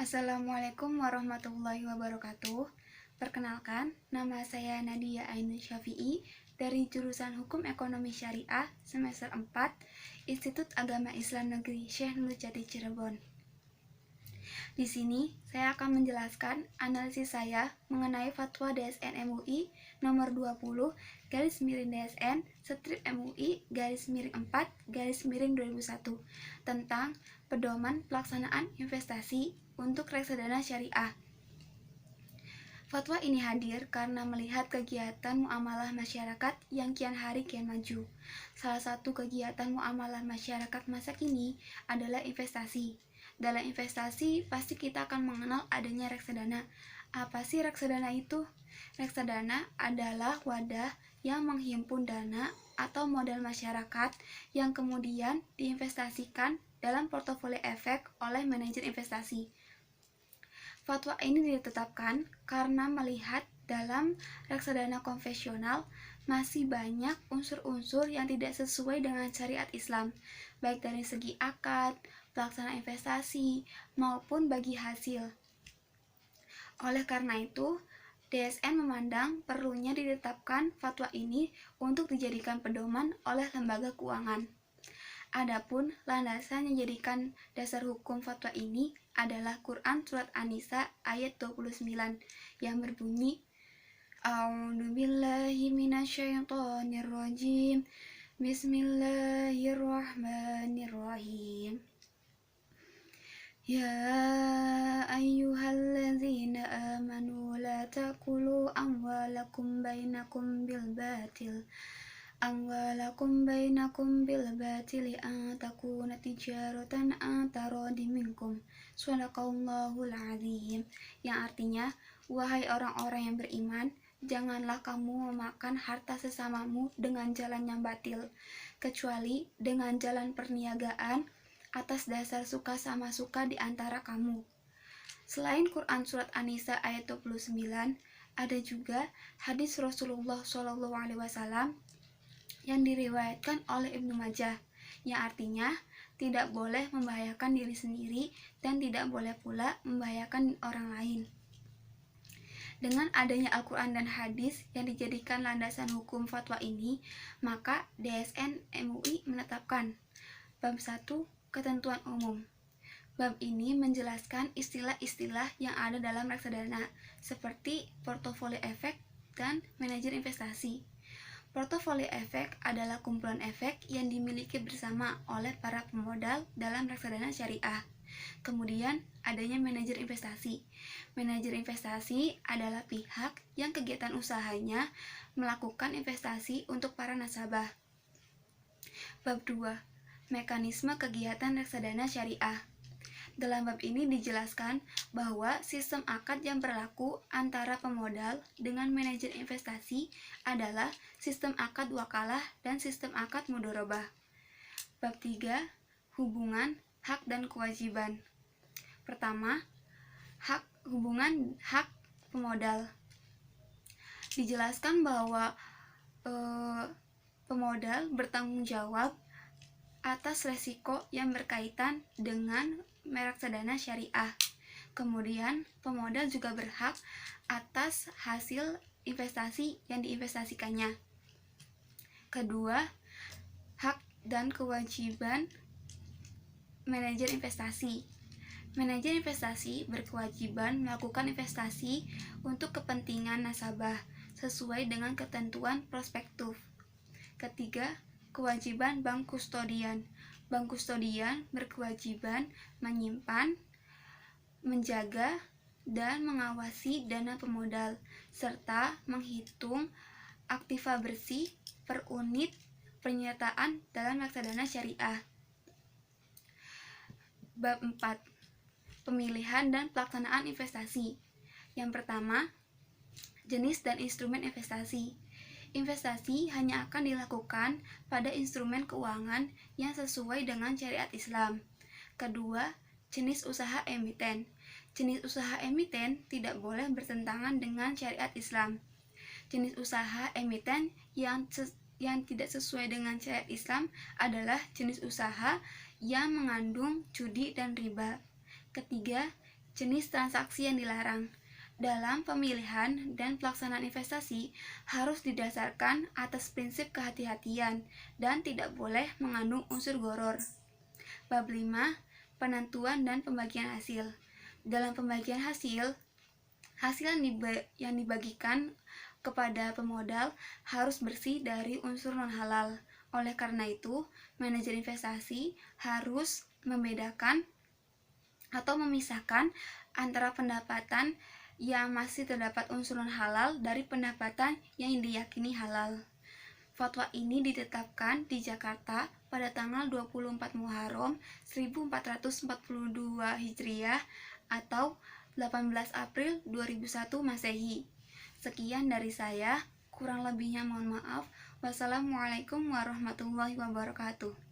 Assalamualaikum warahmatullahi wabarakatuh. Perkenalkan, nama saya Nadia Ainun Syafi'i dari jurusan Hukum Ekonomi Syariah semester 4, Institut Agama Islam Negeri Syekh Nur Jati Cirebon. Di sini saya akan menjelaskan analisis saya mengenai fatwa DSN MUI nomor 20 garis miring DSN strip MUI garis miring 4 garis miring 2001 tentang pedoman pelaksanaan investasi untuk reksadana syariah. Fatwa ini hadir karena melihat kegiatan muamalah masyarakat yang kian hari kian maju. Salah satu kegiatan muamalah masyarakat masa kini adalah investasi. Dalam investasi, pasti kita akan mengenal adanya reksadana. Apa sih reksadana itu? Reksadana adalah wadah yang menghimpun dana atau modal masyarakat yang kemudian diinvestasikan dalam portofolio efek oleh manajer investasi. Fatwa ini ditetapkan karena melihat dalam reksadana konvensional masih banyak unsur-unsur yang tidak sesuai dengan syariat Islam, baik dari segi akad, pelaksanaan investasi, maupun bagi hasil. Oleh karena itu, DSN memandang perlunya ditetapkan fatwa ini untuk dijadikan pedoman oleh lembaga keuangan. Adapun landasan yang dijadikan dasar hukum fatwa ini adalah Quran Surat An-Nisa ayat 29 yang berbunyi A'udzubillahi minasyaitonirrajim Bismillahirrahmanirrahim Ya ayyuhalladzina amanu la ta'kulu amwalakum bainakum bil batil an takuna tijaratan an taradi minkum Sadaqallahul azim, yang artinya, wahai orang-orang yang beriman, janganlah kamu memakan harta sesamamu dengan jalan yang batil, kecuali dengan jalan perniagaan atas dasar suka sama suka di antara kamu. Selain Quran Surat An-Nisa ayat 29, ada juga hadis Rasulullah SAW yang diriwayatkan oleh Ibnu Majah, yang artinya tidak boleh membahayakan diri sendiri dan tidak boleh pula membahayakan orang lain. Dengan adanya Al-Quran dan hadis yang dijadikan landasan hukum fatwa ini, maka DSN MUI menetapkan Bab 1 Ketentuan Umum. Bab ini menjelaskan istilah-istilah yang ada dalam reksadana, seperti portofolio efek dan manajer investasi. Portofolio efek adalah kumpulan efek yang dimiliki bersama oleh para pemodal dalam reksadana syariah. Kemudian adanya manajer investasi. Manajer investasi adalah pihak yang kegiatan usahanya melakukan investasi untuk para nasabah. Bab 2. Mekanisme kegiatan reksadana syariah. Dalam bab ini dijelaskan bahwa sistem akad yang berlaku antara pemodal dengan manajer investasi adalah sistem akad wakalah dan sistem akad mudharabah. Bab 3. Hubungan, hak dan kewajiban. Pertama, hubungan hak pemodal. Dijelaskan bahwa pemodal bertanggung jawab atas resiko yang berkaitan dengan reksadana syariah. Kemudian, pemodal juga berhak atas hasil investasi yang diinvestasikannya. Kedua, hak dan kewajiban manajer investasi. Manajer investasi berkewajiban melakukan investasi untuk kepentingan nasabah sesuai dengan ketentuan prospektus. Ketiga, kewajiban bank kustodian. Bank kustodian berkewajiban menyimpan, menjaga, dan mengawasi dana pemodal, serta menghitung aktiva bersih per unit penyertaan dalam reksadana syariah. Bab 4. Pemilihan dan pelaksanaan investasi. Yang pertama, jenis dan instrumen investasi. Investasi hanya akan dilakukan pada instrumen keuangan yang sesuai dengan syariat Islam. Kedua, jenis usaha emiten. Jenis usaha emiten tidak boleh bertentangan dengan syariat Islam. Jenis usaha emiten yang tidak sesuai dengan syariat Islam adalah jenis usaha yang mengandung judi dan riba. Ketiga, jenis transaksi yang dilarang. Dalam pemilihan dan pelaksanaan investasi harus didasarkan atas prinsip kehati-hatian dan tidak boleh mengandung unsur gharar. Bab 5. Penentuan dan pembagian hasil. Dalam pembagian hasil yang dibagikan kepada pemodal harus bersih dari unsur non-halal. Oleh karena itu, manajer investasi harus membedakan atau memisahkan antara pendapatan yang masih terdapat unsur non-halal dari pendapatan yang diyakini halal. Fatwa ini ditetapkan di Jakarta pada tanggal 24 Muharram 1442 Hijriah atau 18 April 2001 Masehi. Sekian dari saya, kurang lebihnya mohon maaf. Wassalamualaikum warahmatullahi wabarakatuh.